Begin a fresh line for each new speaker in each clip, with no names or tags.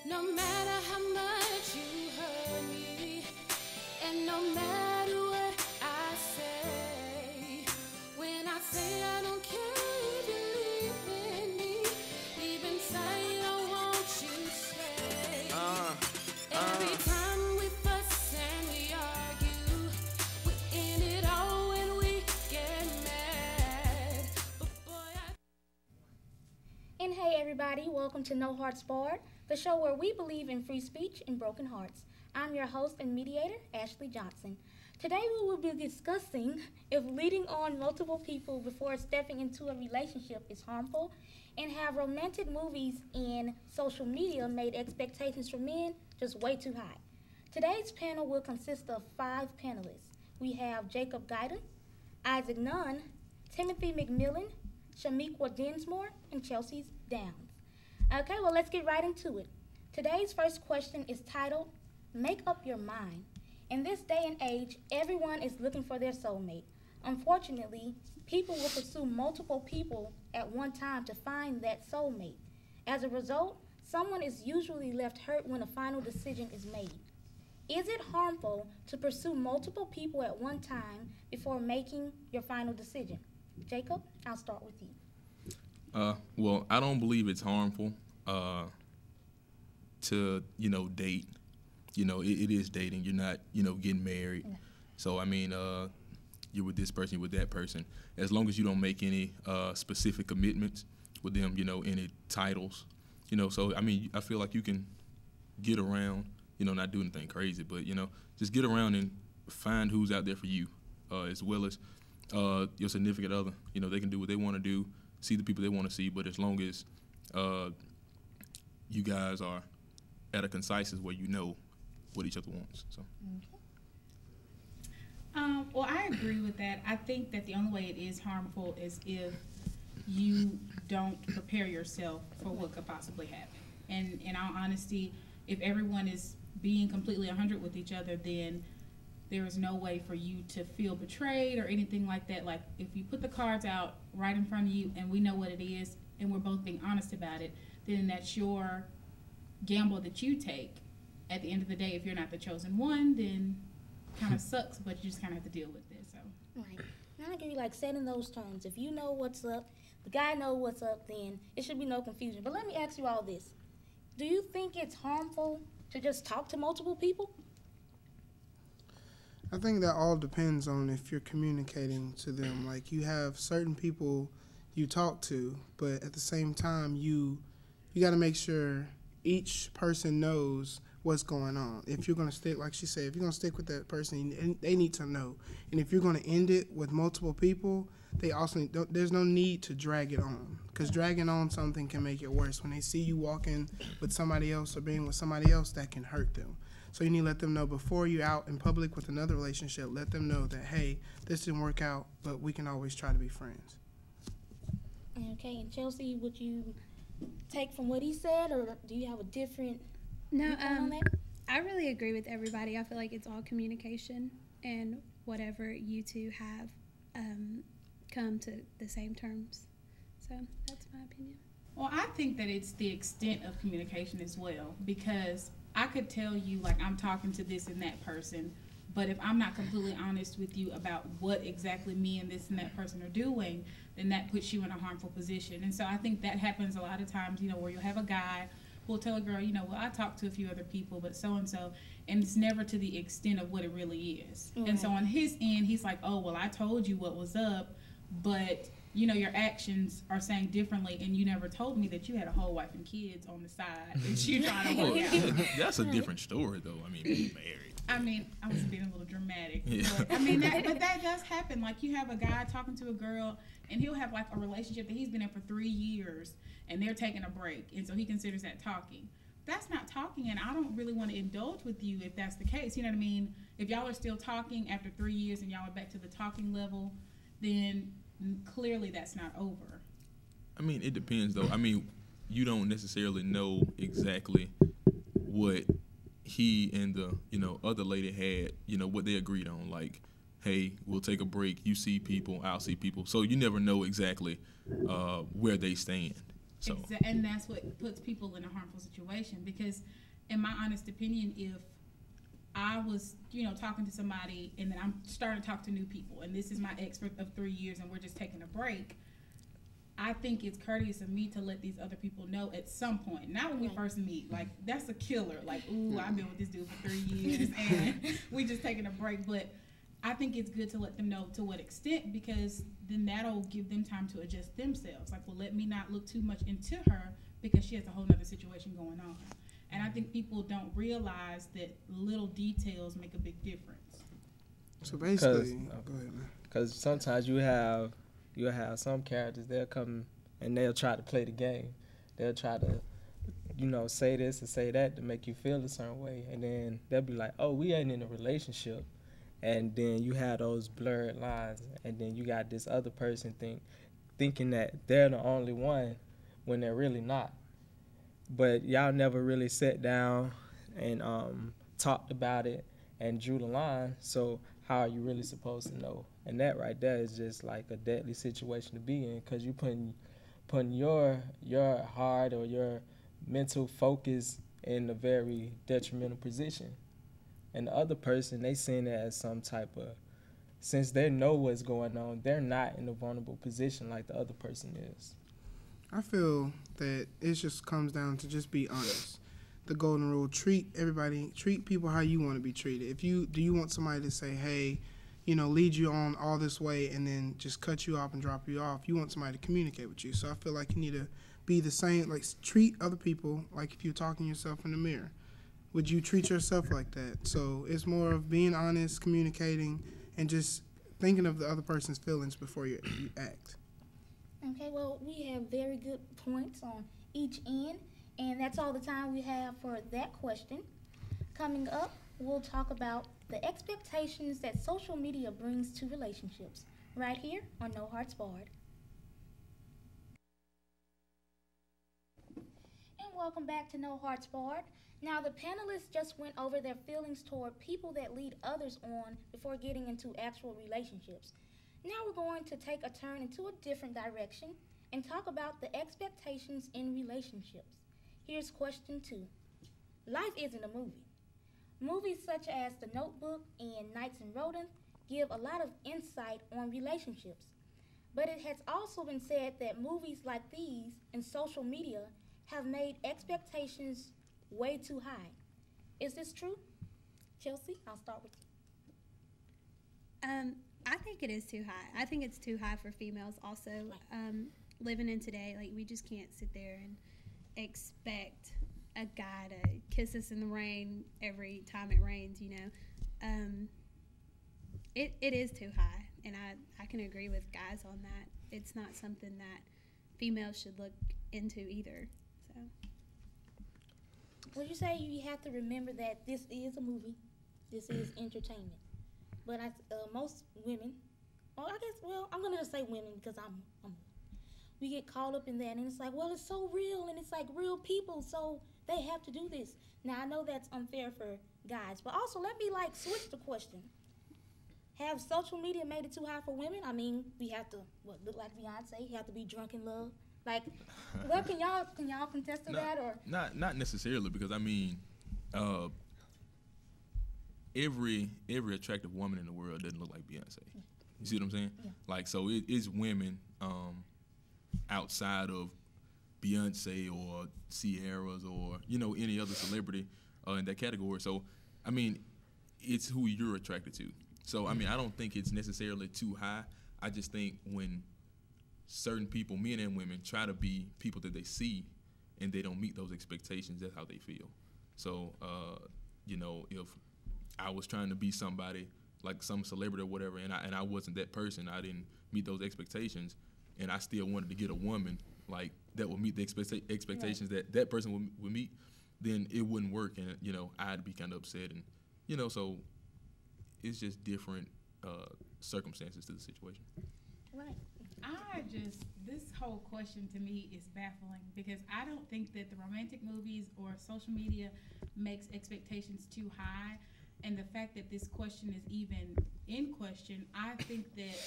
No matter how much you hurt me, and no matter what I say, when I say I don't care if you leave in me, deep inside I want you to stay. Every time we fuss and we argue, we end it all when we get mad. But boy,
And hey, everybody, welcome to No Hearts Barred, the show where we believe in free speech and broken hearts. I'm your host and mediator, Ashley Johnson. Today we will be discussing if leading on multiple people before stepping into a relationship is harmful, and have romantic movies and social media made expectations for men just way too high. Today's panel will consist of 5 panelists. We have Jacob Guyton, Isaac Nunn, Timothy McMillan, Shamiqua Dinsmore, and Chelsea Downs. Okay, well, let's get right into it. Today's first question is titled, Make Up Your Mind. In this day and age, everyone is looking for their soulmate. Unfortunately, people will pursue multiple people at one time to find that soulmate. As a result, someone is usually left hurt when a final decision is made. Is it harmful to pursue multiple people at one time before making your final decision? Jacob, I'll start with you.
Well, I don't believe it's harmful to, date. It is dating. You're not, getting married.
Yeah.
So, I mean, you're with this person, you're with that person. As long as you don't make any specific commitments with them, any titles. So, I mean, I feel like you can get around, not do anything crazy, but, just get around and find who's out there for you, as well as your significant other. They can do what they want to do, see the people they want to see, but as long as you guys are at a consensus where you know what each other wants. So.
Well, I agree with that. I think that the only way it is harmful is if you don't prepare yourself for what could possibly happen. And in all honesty, if everyone is being completely 100 with each other, then there is no way for you to feel betrayed or anything like that. Like, if you put the cards out right in front of you and we know what it is and we're both being honest about it, then that's your gamble that you take. At the end of the day, if you're not the chosen one, then kind of sucks, but you just kind of have to deal with it. So.
Right. And I agree, like, setting those terms. If you know what's up, the guy know what's up, then it should be no confusion. But let me ask you all this. Do you think it's harmful to just talk to multiple people?
I think that all depends on if you're communicating to them. Like, you have certain people you talk to, but at the same time, you got to make sure each person knows what's going on. If you're going to stick, like she said, if you're going to stick with that person, they need to know. And if you're going to end it with multiple people, they also there's no need to drag it on, because dragging on something can make it worse. When they see you walking with somebody else or being with somebody else, that can hurt them. So you need to let them know before you're out in public with another relationship. Let them know that, hey, this didn't work out, but we can always try to be friends.
Okay, and Chelsea, would you take from what he said, or do you have a different
No,
viewpoint on that?
I really agree with everybody. I feel like it's all communication and whatever you two have come to the same terms. So that's my opinion.
Well, I think that it's the extent of communication as well, because I could tell you, like, I'm talking to this and that person, but if I'm not completely honest with you about what exactly me and this and that person are doing, then that puts you in a harmful position. And so I think that happens a lot of times, where you'll have a guy who will tell a girl, well, I talked to a few other people, but so-and-so, and it's never to the extent of what it really is.
Mm-hmm.
And so on his end, he's like, oh, well, I told you what was up, but your actions are saying differently, and you never told me that you had a whole wife and kids on the side that you trying to work out.
That's a different story, though. I mean, being married.
I mean, I was being a little dramatic.
Yeah.
But, I mean, that does happen. Like, you have a guy talking to a girl, and he'll have, like, a relationship that he's been in for 3 years, and they're taking a break, and so he considers that talking. That's not talking, and I don't really want to indulge with you if that's the case. You know what I mean? If y'all are still talking after 3 years and y'all are back to the talking level, then clearly that's not over.
I mean, it depends, though. I mean, you don't necessarily know exactly what he and the, other lady had, what they agreed on. Like, hey, we'll take a break. You see people, I'll see people. So you never know exactly where they stand. So
And that's what puts people in a harmful situation, because in my honest opinion, if I was, talking to somebody and then I'm starting to talk to new people, and this is my ex of 3 years and we're just taking a break, I think it's courteous of me to let these other people know at some point. Not when we first meet. Like, that's a killer. Like, ooh, I've been with this dude for 3 years and we just taking a break. But I think it's good to let them know to what extent, because then that'll give them time to adjust themselves. Like, well, let me not look too much into her because she has a whole nother situation going on. And I think people don't realize that little details make a big difference.
So basically, go ahead, man.
Because sometimes you'll have some characters, they'll come and they'll try to play the game. They'll try to, say this and say that to make you feel a certain way. And then they'll be like, oh, we ain't in a relationship. And then you have those blurred lines. And then you got this other person thinking that they're the only one when they're really not. But y'all never really sat down and talked about it and drew the line. So how are you really supposed to know? And that right there is just like a deadly situation to be in, because you putting your heart or your mental focus in a very detrimental position. And the other person, they seeing it as some type of, since they know what's going on, they're not in a vulnerable position like the other person is.
I feel that it just comes down to just be honest. The golden rule: treat people how you want to be treated. Do you want somebody to say, hey, lead you on all this way and then just cut you off and drop you off? You want somebody to communicate with you. So I feel like you need to be the same, like treat other people like if you're talking to yourself in the mirror. Would you treat yourself like that? So it's more of being honest, communicating, and just thinking of the other person's feelings before you act.
Okay, well, we have very good points on each end, and that's all the time we have for that question. Coming up, we'll talk about the expectations that social media brings to relationships, right here on No Hearts Barred. And welcome back to No Hearts Barred. Now, the panelists just went over their feelings toward people that lead others on before getting into actual relationships. Now we're going to take a turn into a different direction and talk about the expectations in relationships. Here's question 2. Life isn't a movie. Movies such as The Notebook and Knights and Rodents give a lot of insight on relationships. But it has also been said that movies like these and social media have made expectations way too high. Is this true? Chelsea, I'll start with you.
I think it is too high. I think it's too high for females also. Living in today, like, we just can't sit there and expect a guy to kiss us in the rain every time it rains, It is too high, and I can agree with guys on that. It's not something that females should look into either. So,
Well, you say you have to remember that this is a movie. This is entertainment. But most women, I'm going to just say women because we get caught up in that, and it's like, well, it's so real, and it's like real people, so they have to do this. Now, I know that's unfair for guys, but also let me switch the question. Have social media made it too high for women? I mean, we have to look like Beyonce. You have to be drunk in love. Like, well, can y'all contest to that, or
not necessarily, because I mean, every attractive woman in the world doesn't look like Beyonce. You see what I'm saying?
Yeah.
Like, so it is women outside of Beyonce or Sierra's or any other celebrity in that category. So, I mean, it's who you're attracted to. So, I mean, I don't think it's necessarily too high. I just think when certain people, men and women, try to be people that they see and they don't meet those expectations, that's how they feel. So, if I was trying to be somebody like some celebrity or whatever, and I wasn't that person, I didn't meet those expectations, and I still wanted to get a woman like that would meet the expectations that person would meet, then it wouldn't work, and I'd be kind of upset, and so it's just different circumstances to the situation.
right?
This whole question to me is baffling, because I don't think that the romantic movies or social media makes expectations too high. And the fact that this question is even in question, I think that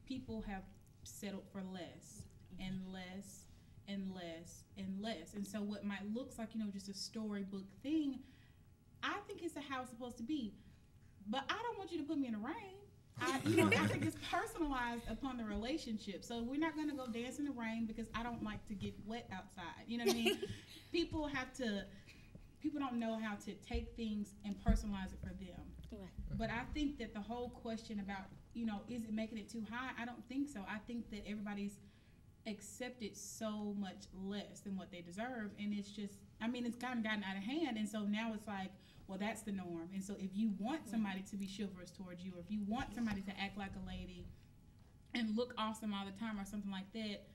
people have settled for less and less, and less and less. And so what might looks like, just a storybook thing, I think it's how it's supposed to be. But I don't want you to put me in the rain. I think it's personalized upon the relationship. So we're not going to go dance in the rain because I don't like to get wet outside. You know what I mean? People don't know how to take things and personalize it for them.
Right.
But I think that the whole question about, is it making it too high? I don't think so. I think that everybody's accepted so much less than what they deserve. And it's just, it's kind of gotten out of hand. And so now it's like, well, that's the norm. And so if you want somebody to be chivalrous towards you, or if you want somebody to act like a lady and look awesome all the time or something like that,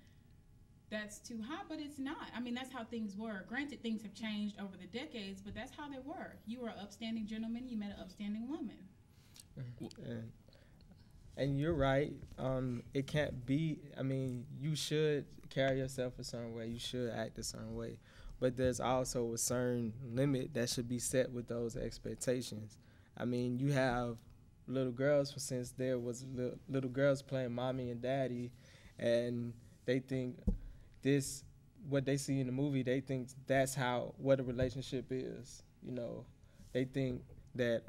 that's too high, but it's not. That's how things were. Granted, things have changed over the decades, but that's how they were. You were an upstanding gentleman, you met an upstanding woman.
And you're right. It can't be, you should carry yourself a certain way. You should act a certain way. But there's also a certain limit that should be set with those expectations. You have little girls, since there was little girls playing mommy and daddy, and they think what they see in the movie, they think that's what a relationship is. They think that,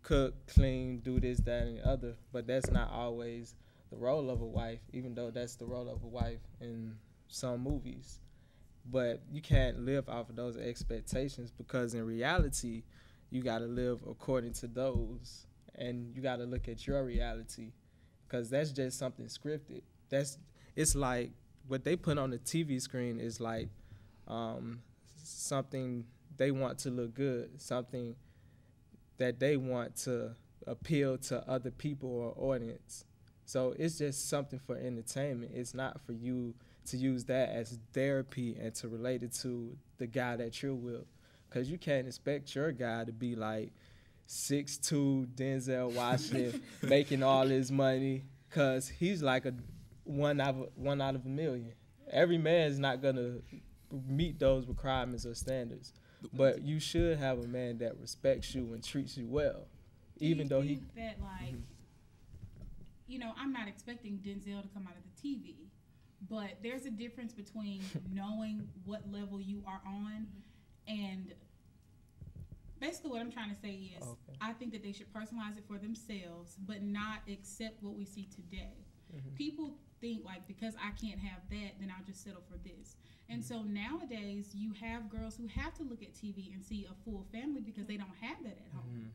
cook, clean, do this, that, and the other, but that's not always the role of a wife, even though that's the role of a wife in some movies. But you can't live off of those expectations, because in reality, you got to live according to those, and you got to look at your reality, because that's just something scripted. It's like what they put on the TV screen is like something they want to look good, something that they want to appeal to other people or audience. So it's just something for entertainment. It's not for you to use that as therapy and to relate it to the guy that you're with. Because you can't expect your guy to be like 6'2", Denzel Washington, making all his money, because he's like one out of a million. Every man is not going to meet those requirements or standards. But you should have a man that respects you and treats you well, even though he.
That I'm not expecting Denzel to come out of the TV, but there's a difference between knowing what level you are on, and basically what I'm trying to say is, I think that they should personalize it for themselves, but not accept what we see today. Mm-hmm. People think like, because I can't have that, then I'll just settle for this. And so nowadays, you have girls who have to look at TV and see a full family because they don't have that at home. Mm-hmm.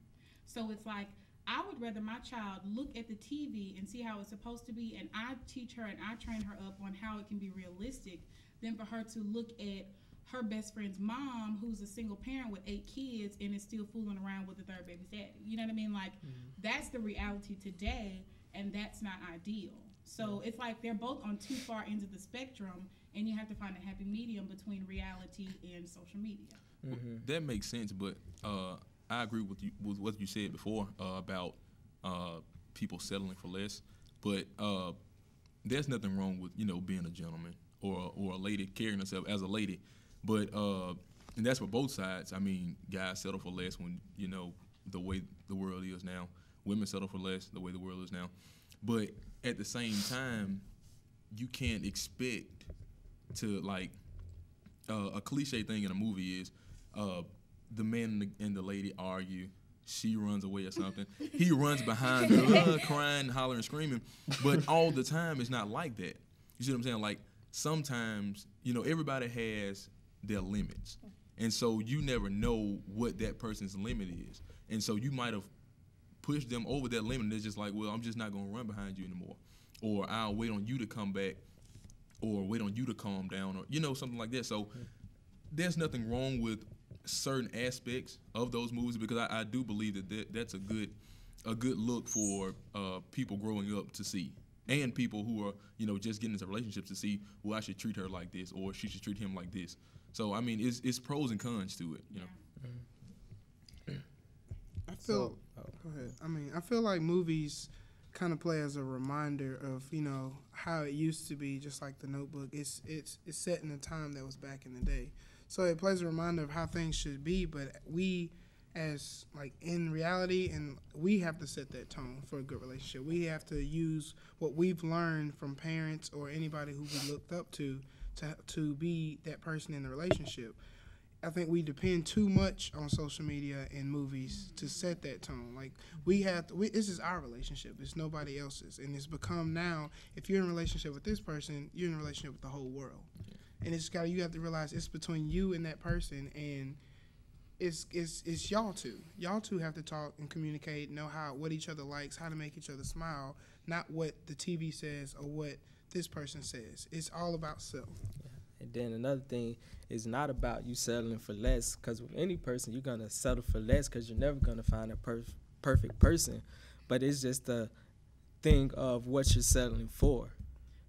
So it's like, I would rather my child look at the TV and see how it's supposed to be, and I teach her and I train her up on how it can be realistic, than for her to look at her best friend's mom, who's a single parent with 8 kids and is still fooling around with the third baby's daddy. You know what I mean? Like, that's the reality today, and that's not ideal. So it's like they're both on too far ends of the spectrum, and you have to find a happy medium between reality and social media.
Mm-hmm. That makes sense, but I agree with you with what you said before about people settling for less. But there's nothing wrong with being a gentleman or a lady carrying herself as a lady. But and that's for both sides. Guys settle for less when the way the world is now. Women settle for less the way the world is now. But at the same time, you can't expect to a cliche thing in a movie is the man and the lady argue. She runs away or something. He runs behind her, crying, hollering, screaming. But all the time, it's not like that. You see what I'm saying? Like, sometimes, everybody has their limits. And so you never know what that person's limit is. And so you might have pushed them over that limit, and they're just like, well, I'm just not going to run behind you anymore. Or I'll wait on you to come back, or wait on you to calm down, or, something like that. So there's nothing wrong with certain aspects of those movies, because I do believe that's a good look for people growing up to see, and people who are just getting into relationships to see, well, I should treat her like this, or she should treat him like this. So it's pros and cons to it.
I feel. Go ahead. I feel like movies kind of play as a reminder of how it used to be. Just like The Notebook, it's set in a time that was back in the day. So it plays a reminder of how things should be, but we, as in reality, and we have to set that tone for a good relationship. We have to use what we've learned from parents or anybody who we looked up to to be that person in the relationship. I think we depend too much on social media and movies to set that tone. Like this is our relationship. It's nobody else's, and it's become now. If you're in a relationship with this person, you're in a relationship with the whole world, and you have to realize it's between you and that person, and it's y'all two. Y'all two have to talk and communicate, know what each other likes, how to make each other smile, not what the TV says or what this person says. It's all about self.
And then another thing is not about you settling for less, because with any person, you're going to settle for less because you're never going to find a perfect person. But it's just the thing of what you're settling for.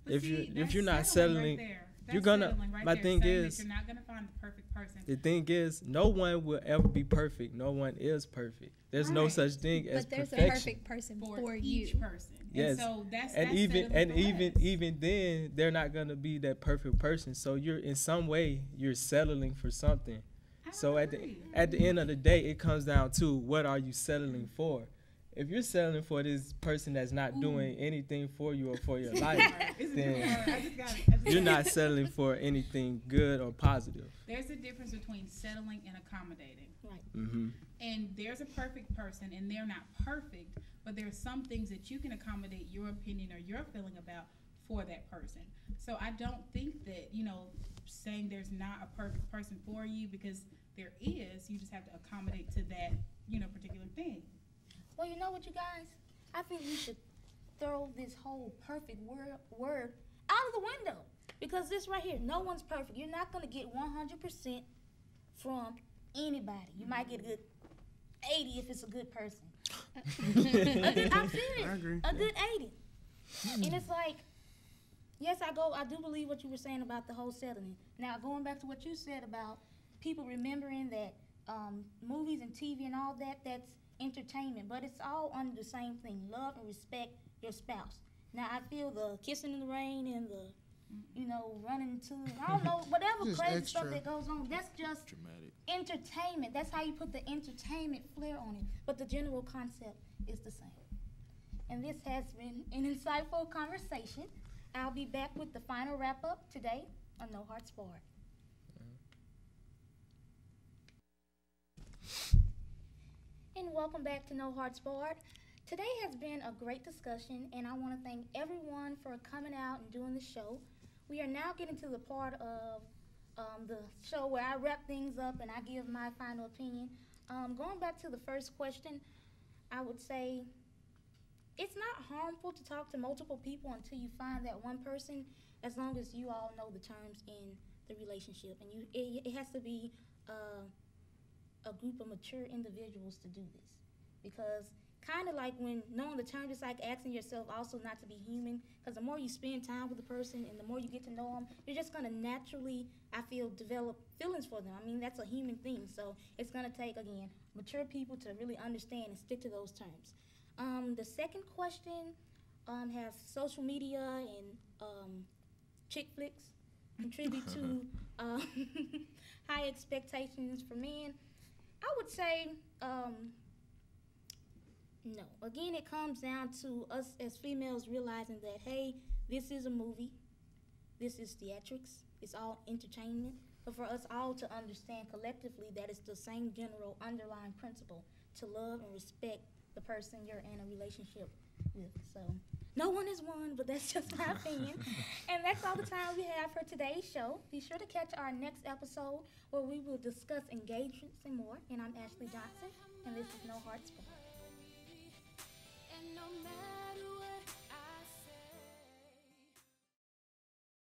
But
If you're not
settling,
settling,
right there.
you're gonna.
Settling right
My
there,
thing
saying
is,
that you're not gonna find the perfect person.
the thing is, no one will ever be perfect. No one is perfect. There's no
Right.
such thing as
But there's
perfection.
a perfect person for
each
you.
person.
Yes.
And so that's
and
settling for less.
even then, they're not gonna be that perfect person. So you're in some way you're settling for something.
I
So
don't
at
agree.
the end of the day, it comes down to what are you settling for? If you're settling for this person that's not doing anything for you or for your life, then you're not settling for anything good or positive.
There's a difference between settling and accommodating.
Right.
Mm-hmm.
And there's a perfect person, and they're not perfect, but there are some things that you can accommodate your opinion or your feeling about for that person. So I don't think that, saying there's not a perfect person for you, because there is, you just have to accommodate to that, particular thing.
Well, you know what, you guys? I think we should throw this whole perfect word out of the window. Because this right here, no one's perfect. You're not going to get 100% from anybody. You might get a good 80 if it's a good person. I'm serious.
I agree.
A good 80. And it's like, yes, I do believe what you were saying about the whole settling. Now, going back to what you said about people remembering that movies and TV and all that's entertainment, but it's all under the same thing: love and respect your spouse. Now, I feel the kissing in the rain and the, running to, I don't know, whatever
Just
crazy
extra.
stuff that goes on. That's just
Dramatic.
entertainment. That's how you put the entertainment flair on it. But the general concept is the same. And this has been an insightful conversation. I'll be back with the final wrap up today on No Hearts Barred. And welcome back to No Hearts Barred. Today has been a great discussion, and I want to thank everyone for coming out and doing the show. We are now getting to the part of the show where I wrap things up and I give my final opinion. Going back to the first question, I would say it's not harmful to talk to multiple people until you find that one person, as long as you all know the terms in the relationship. And it has to be a group of mature individuals to do this, because kind of like when knowing the terms, it's like asking yourself also not to be human, because the more you spend time with the person and the more you get to know them, you're just going to naturally, I feel, develop feelings for them. I mean, that's a human thing. So it's going to take, again, mature people to really understand and stick to those terms. The second question has social media and chick flicks contribute to high expectations for men? I would say no. Again, it comes down to us as females realizing that, hey, this is a movie. This is theatrics. It's all entertainment. But for us all to understand collectively that it's the same general underlying principle, to love and respect the person you're in a relationship with. So no one is one, but that's just my opinion. And that's all the time we have for today's show. Be sure to catch our next episode where we will discuss engagements and more. And I'm Ashley Johnson, and this is No Hearts Barred.